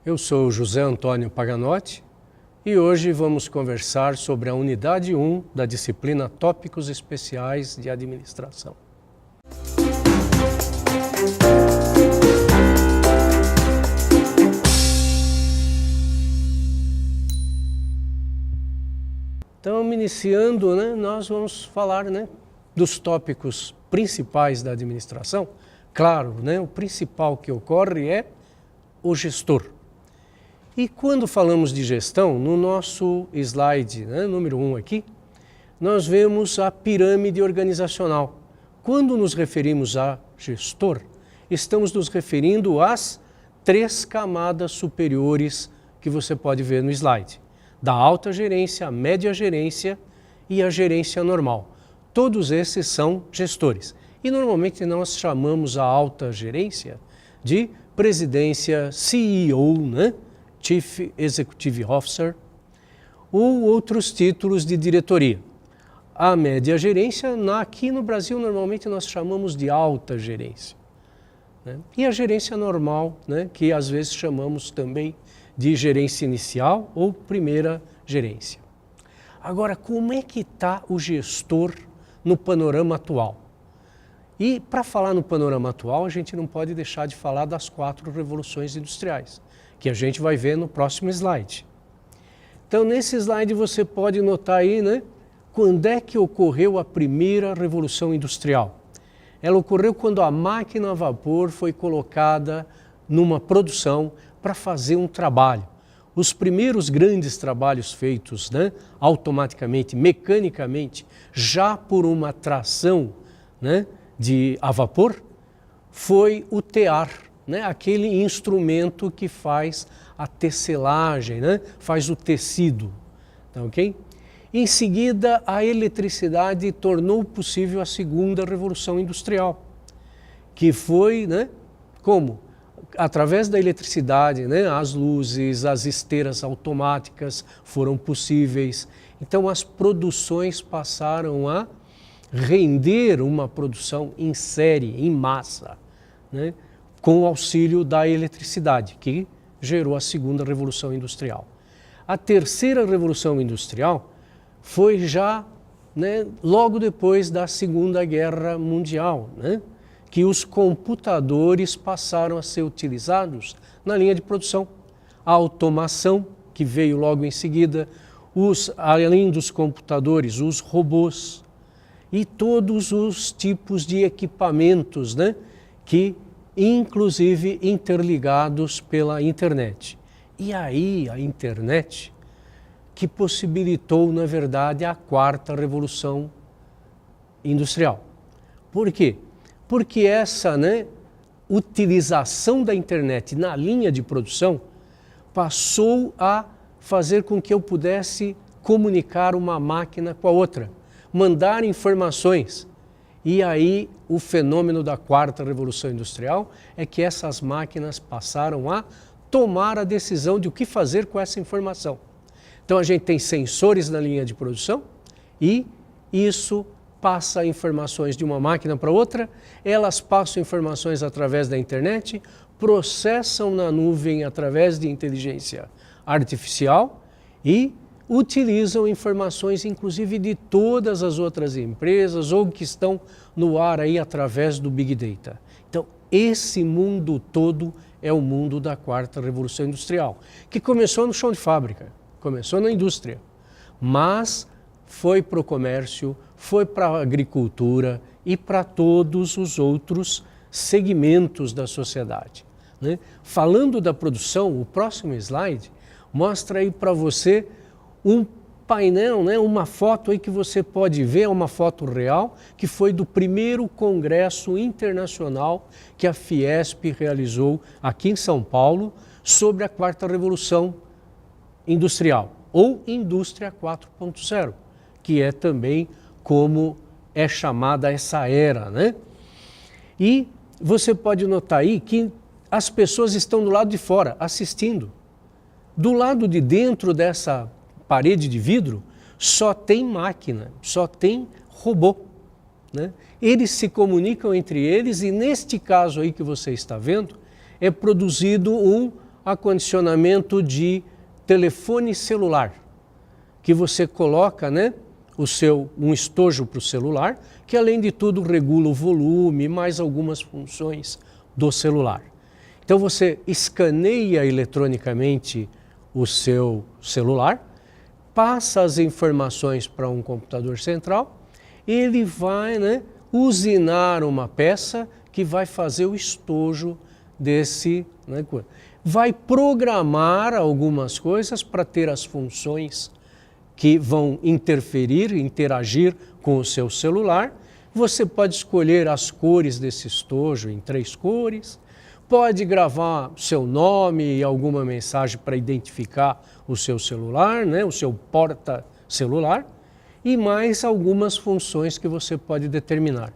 Eu sou José Antônio Paganotti e hoje vamos conversar sobre a unidade 1 da disciplina Tópicos Especiais de Administração. Então, iniciando, nós vamos falar dos tópicos principais da administração. Claro, o principal que ocorre é o gestor. E quando falamos de gestão, no nosso slide número 1 aqui, nós vemos a pirâmide organizacional. Quando nos referimos a gestor, estamos nos referindo às 3 camadas superiores que você pode ver no slide. Da alta gerência, a média gerência e a gerência normal. Todos esses são gestores. E normalmente nós chamamos a alta gerência de presidência, CEO, Chief Executive Officer, ou outros títulos de diretoria. A média gerência, aqui no Brasil, normalmente nós chamamos de alta gerência. E a gerência normal, que às vezes chamamos também de gerência inicial ou primeira gerência. Agora, como é que está o gestor no panorama atual? E para falar no panorama atual, a gente não pode deixar de falar das 4 revoluções industriais, que a gente vai ver no próximo slide. Então, nesse slide você pode notar aí, quando é que ocorreu a primeira revolução industrial. Ela ocorreu quando a máquina a vapor foi colocada numa produção para fazer um trabalho. Os primeiros grandes trabalhos feitos automaticamente, mecanicamente, já por uma tração a vapor, foi o tear, aquele instrumento que faz a tecelagem, faz o tecido. Tá, ok? Em seguida, a eletricidade tornou possível a segunda revolução industrial, que foi como? Através da eletricidade, as luzes, as esteiras automáticas foram possíveis. Então, as produções passaram a render uma produção em série, em massa, com o auxílio da eletricidade, que gerou a segunda revolução industrial. A terceira revolução industrial foi já logo depois da Segunda Guerra Mundial, que os computadores passaram a ser utilizados na linha de produção. A automação, que veio logo em seguida, além dos computadores, os robôs e todos os tipos de equipamentos, que inclusive interligados pela internet. E aí a internet que possibilitou, na verdade, a 4ª revolução industrial. Por quê? Porque essa utilização da internet na linha de produção passou a fazer com que eu pudesse comunicar uma máquina com a outra, mandar informações. E aí o fenômeno da 4ª revolução industrial é que essas máquinas passaram a tomar a decisão de o que fazer com essa informação. Então a gente tem sensores na linha de produção e isso passa informações de uma máquina para outra, elas passam informações através da internet, processam na nuvem através de inteligência artificial e utilizam informações inclusive de todas as outras empresas ou que estão no ar aí através do Big Data. Então esse mundo todo é o mundo da 4ª revolução industrial, que começou no chão de fábrica, começou na indústria, mas foi para o comércio, foi para a agricultura e para todos os outros segmentos da sociedade. Falando da produção, o próximo slide mostra aí para você um painel, uma foto aí que você pode ver, uma foto real, que foi do primeiro congresso internacional que a Fiesp realizou aqui em São Paulo sobre a 4ª revolução industrial, ou Indústria 4.0, que é também como é chamada essa era, E você pode notar aí que as pessoas estão do lado de fora, assistindo. Do lado de dentro dessa parede de vidro, só tem máquina, só tem robô. Eles se comunicam entre eles e neste caso aí que você está vendo, é produzido um acondicionamento de telefone celular, que você coloca, né, um estojo para o celular, que além de tudo regula o volume, mais algumas funções do celular. Então você escaneia eletronicamente o seu celular, passa as informações para um computador central, ele vai, né, usinar uma peça que vai fazer o estojo desse, né, vai programar algumas coisas para ter as funções que vão interagir com o seu celular. Você pode escolher as cores desse estojo em 3 cores, pode gravar seu nome e alguma mensagem para identificar o seu celular, né, o seu porta-celular, e mais algumas funções que você pode determinar.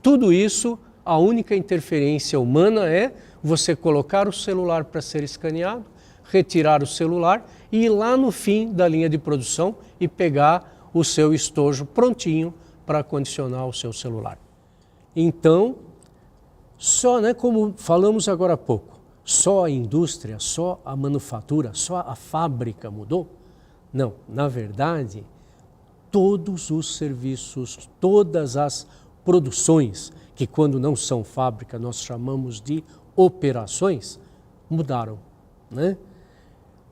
Tudo isso, a única interferência humana é você colocar o celular para ser escaneado, retirar o celular e ir lá no fim da linha de produção e pegar o seu estojo prontinho para acondicionar o seu celular. Então, só, né, como falamos agora há pouco, só a indústria, só a manufatura, só a fábrica mudou? Não, na verdade, todos os serviços, todas as produções, que quando não são fábrica nós chamamos de operações, mudaram, né?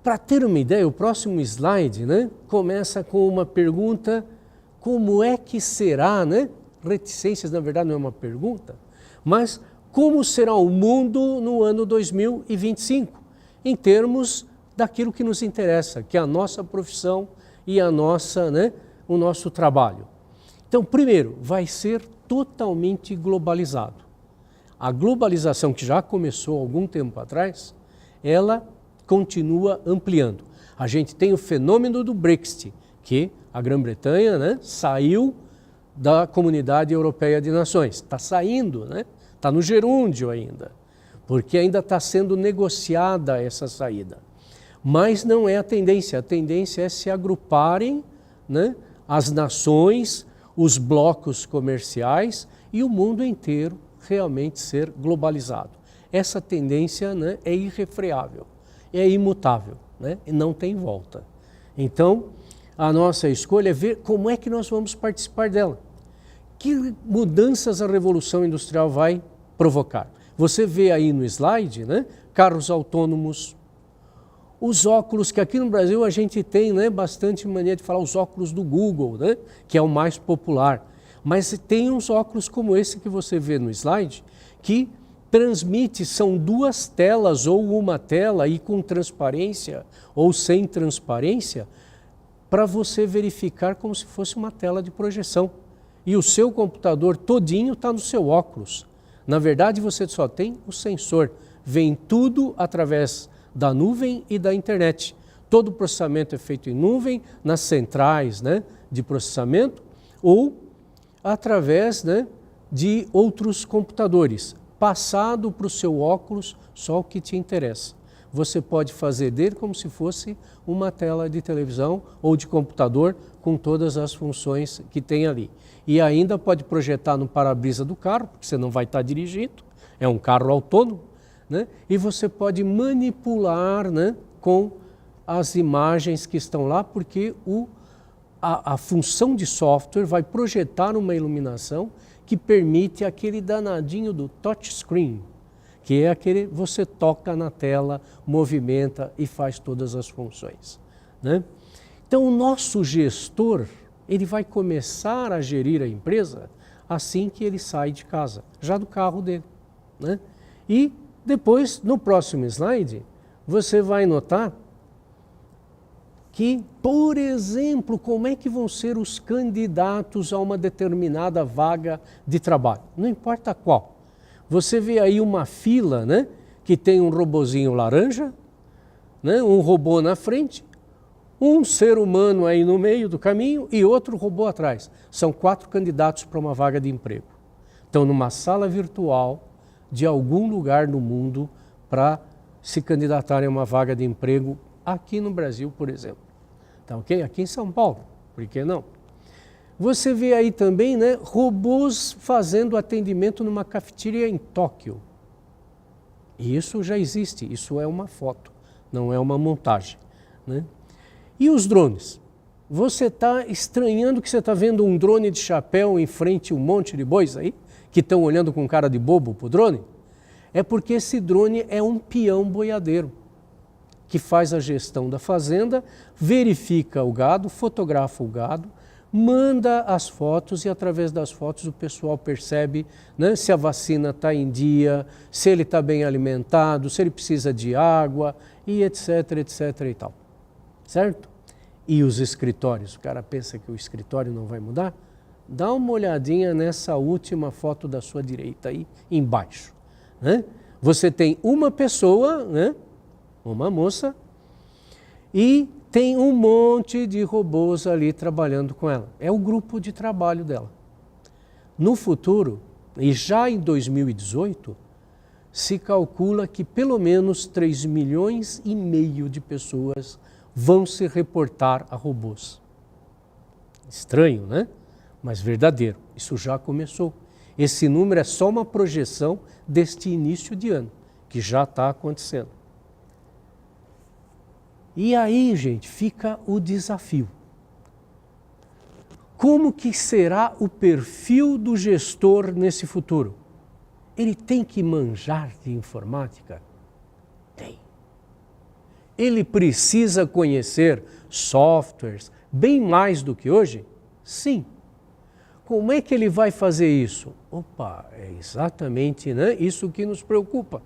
Para ter uma ideia, o próximo slide, né, começa com uma pergunta: como é que será, né? Reticências, na verdade, não é uma pergunta, mas como será o mundo no ano 2025, em termos daquilo que nos interessa, que é a nossa profissão e a nossa, né, o nosso trabalho. Então, primeiro, vai ser totalmente globalizado. A globalização, que já começou há algum tempo atrás, ela continua ampliando. A gente tem o fenômeno do Brexit, que a Grã-Bretanha, né, saiu da Comunidade Europeia de Nações. Está saindo, né? Está no gerúndio ainda, porque ainda está sendo negociada essa saída. Mas não é a tendência é se agruparem, né, as nações, os blocos comerciais e o mundo inteiro realmente ser globalizado. Essa tendência, né, é irrefreável, é imutável, né, e não tem volta. Então, a nossa escolha é ver como é que nós vamos participar dela. Que mudanças a Revolução Industrial vai provocar? Você vê aí no slide, né, carros autônomos, os óculos, que aqui no Brasil a gente tem, né, bastante mania de falar os óculos do Google, né, que é o mais popular. Mas tem uns óculos como esse que você vê no slide, que transmite, são 2 telas ou uma tela e com transparência ou sem transparência, para você verificar como se fosse uma tela de projeção. E o seu computador todinho está no seu óculos. Na verdade, você só tem o sensor. Vem tudo através da nuvem e da internet. Todo o processamento é feito em nuvem, nas centrais, né, de processamento, ou através, né, de outros computadores. Passado para o seu óculos só o que te interessa. Você pode fazer dele como se fosse uma tela de televisão ou de computador com todas as funções que tem ali. E ainda pode projetar no para-brisa do carro, porque você não vai estar dirigindo, é um carro autônomo, né? E você pode manipular, né, com as imagens que estão lá, porque a função de software vai projetar uma iluminação que permite aquele danadinho do touchscreen, que é aquele você toca na tela, movimenta e faz todas as funções, né? Então o nosso gestor, ele vai começar a gerir a empresa assim que ele sai de casa, já do carro dele, né? E depois, no próximo slide, você vai notar que, por exemplo, como é que vão ser os candidatos a uma determinada vaga de trabalho, não importa qual. Você vê aí uma fila, né, que tem um robozinho laranja, né, um robô na frente, um ser humano aí no meio do caminho e outro robô atrás. São 4 candidatos para uma vaga de emprego. Estão numa sala virtual de algum lugar no mundo para se candidatarem a uma vaga de emprego aqui no Brasil, por exemplo. Tá ok? Aqui em São Paulo, por que não? Você vê aí também, né, robôs fazendo atendimento numa cafeteria em Tóquio. E isso já existe, isso é uma foto. não é uma montagem, né? E os drones? Você está estranhando que você está vendo um drone de chapéu em frente a um monte de bois aí, que estão olhando com cara de bobo para o drone? É porque esse drone é um peão boiadeiro, que faz a gestão da fazenda, verifica o gado, fotografa o gado, manda as fotos e através das fotos o pessoal percebe, né, se a vacina está em dia, se ele está bem alimentado, se ele precisa de água e etc, etc e tal. Certo? E os escritórios? O cara pensa que o escritório não vai mudar? Dá uma olhadinha nessa última foto da sua direita aí embaixo, né? Você tem uma pessoa, né, uma moça, e tem um monte de robôs ali trabalhando com ela. É o grupo de trabalho dela. No futuro, e já em 2018, se calcula que pelo menos 3,5 milhões de pessoas vão se reportar a robôs. Estranho, né? Mas verdadeiro. Isso já começou. Esse número é só uma projeção deste início de ano, que já está acontecendo. E aí, gente, fica o desafio. Como que será o perfil do gestor nesse futuro? Ele tem que manjar de informática? Tem. Ele precisa conhecer softwares bem mais do que hoje? Sim. Como é que ele vai fazer isso? Opa, é exatamente, né, isso que nos preocupa.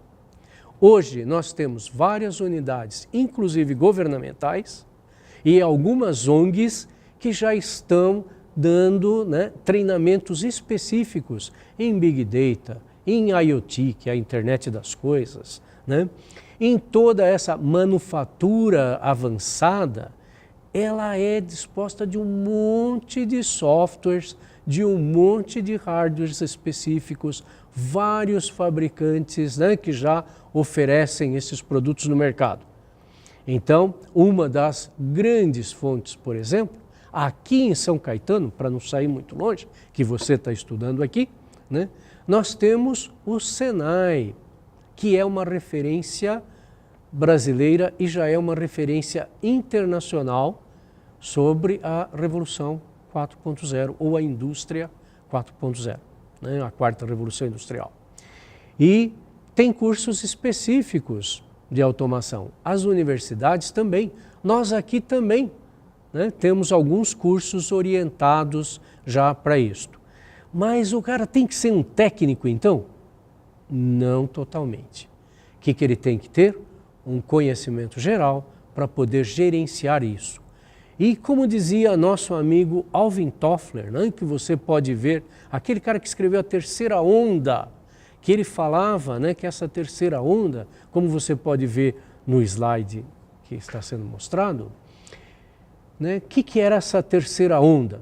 Hoje nós temos várias unidades, inclusive governamentais, e algumas ONGs que já estão dando, né, treinamentos específicos em Big Data, em IoT, que é a internet das coisas, né? Em toda essa manufatura avançada, ela é disposta de um monte de softwares, de um monte de hardwares específicos, vários fabricantes, né, que já oferecem esses produtos no mercado. Então, uma das grandes fontes, por exemplo, aqui em São Caetano, para não sair muito longe, que você está estudando aqui, né, nós temos o Senai, que é uma referência brasileira e já é uma referência internacional sobre a Revolução 4.0 ou a Indústria 4.0, né, a quarta Revolução Industrial. E tem cursos específicos de automação. As universidades também. Nós aqui também, né, temos alguns cursos orientados já para isto. Mas o cara tem que ser um técnico, então? Não totalmente. O que ele tem que ter? Um conhecimento geral para poder gerenciar isso. E como dizia nosso amigo Alvin Toffler, né, que você pode ver, aquele cara que escreveu A Terceira Onda, que ele falava, né, que essa terceira onda, como você pode ver no slide que está sendo mostrado, né, que era essa terceira onda?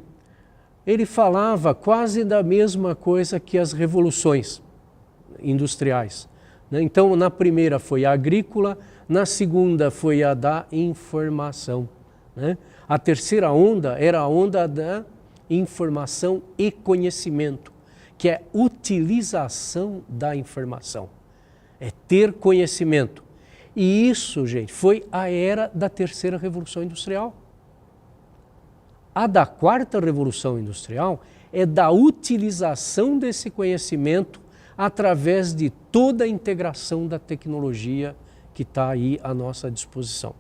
Ele falava quase da mesma coisa que as revoluções industriais, né? Então, na primeira foi a agrícola, na segunda foi a da informação, né? A terceira onda era a onda da informação e conhecimento, que é utilização da informação, é ter conhecimento. E isso, gente, foi a era da terceira revolução industrial. A da quarta revolução industrial é da utilização desse conhecimento através de toda a integração da tecnologia que está aí à nossa disposição.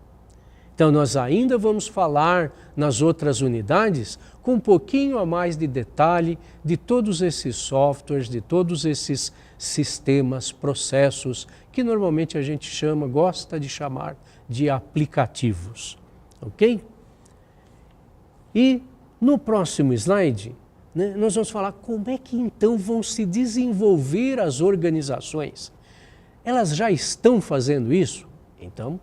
Então, nós ainda vamos falar nas outras unidades com um pouquinho a mais de detalhe de todos esses softwares, de todos esses sistemas, processos, que normalmente a gente gosta de chamar de aplicativos, ok? E no próximo slide, né, nós vamos falar como é que então vão se desenvolver as organizações. Elas já estão fazendo isso? Então,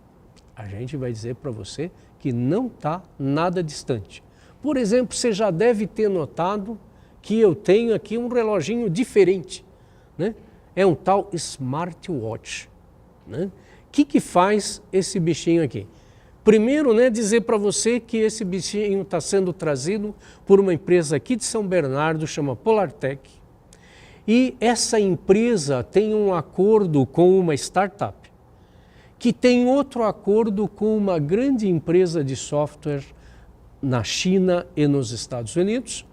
a gente vai dizer para você que não está nada distante. Por exemplo, você já deve ter notado que eu tenho aqui um reloginho diferente, né? É um tal smartwatch, né? Que faz esse bichinho aqui? Primeiro, né, dizer para você que esse bichinho está sendo trazido por uma empresa aqui de São Bernardo, chama Polartec. E essa empresa tem um acordo com uma startup que tem outro acordo com uma grande empresa de software na China e nos Estados Unidos,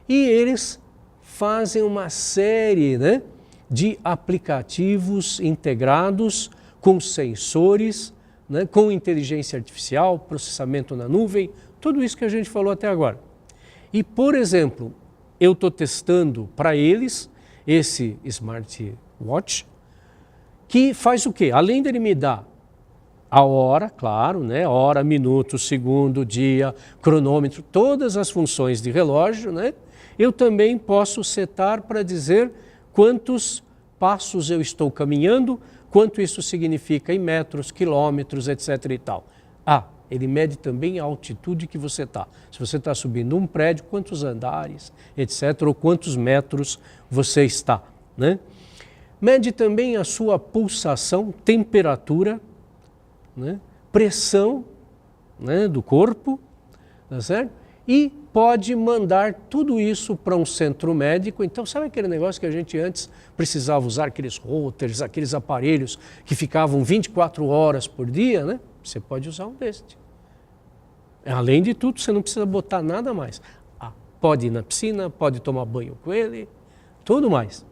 e eles fazem uma série, né, de aplicativos integrados com sensores, né, com inteligência artificial, processamento na nuvem, tudo isso que a gente falou até agora. E, por exemplo, eu estou testando para eles esse smartwatch, que faz o quê? Além dele me dar a hora, claro, né? Hora, minuto, segundo, dia, cronômetro, todas as funções de relógio, né? Eu também posso setar para dizer quantos passos eu estou caminhando, quanto isso significa em metros, quilômetros, etc. e tal. Ele mede também a altitude que você está. Se você está subindo um prédio, quantos andares, etc., ou quantos metros você está, né? Mede também a sua pulsação, temperatura, né? Pressão, né, do corpo, tá certo? E pode mandar tudo isso para um centro médico. Então, sabe aquele negócio que a gente antes precisava usar, aqueles routers, aqueles aparelhos que ficavam 24 horas por dia, né? Você pode usar um deste. Além de tudo, você não precisa botar nada mais. Pode ir na piscina, pode tomar banho com ele, tudo mais,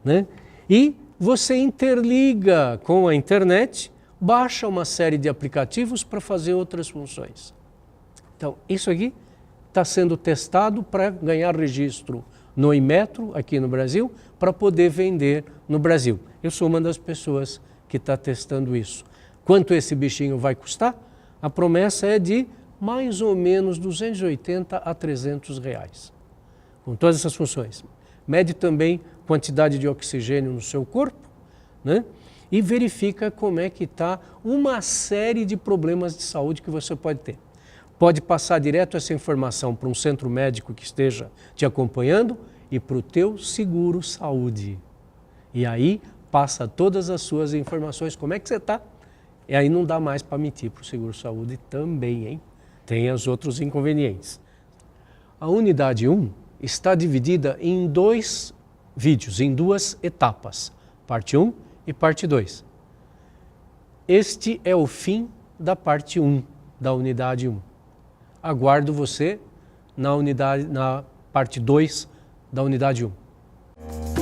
né? E você interliga com a internet, baixa uma série de aplicativos para fazer outras funções. Então, isso aqui está sendo testado para ganhar registro no Inmetro, aqui no Brasil, para poder vender no Brasil. Eu sou uma das pessoas que está testando isso. Quanto esse bichinho vai custar? A promessa é de mais ou menos 280 a 300 reais, com todas essas funções. Mede também quantidade de oxigênio no seu corpo, né? E verifica como é que está uma série de problemas de saúde que você pode ter. Pode passar direto essa informação para um centro médico que esteja te acompanhando e para o teu seguro saúde. E aí passa todas as suas informações, como é que você está. E aí não dá mais para mentir para o seguro saúde também, hein? Tem os outros inconvenientes. A unidade 1 está dividida em 2 vídeos, em 2 etapas, parte 1 e parte 2. Este é o fim da parte 1, da unidade 1. Aguardo você na parte 2 da unidade 1.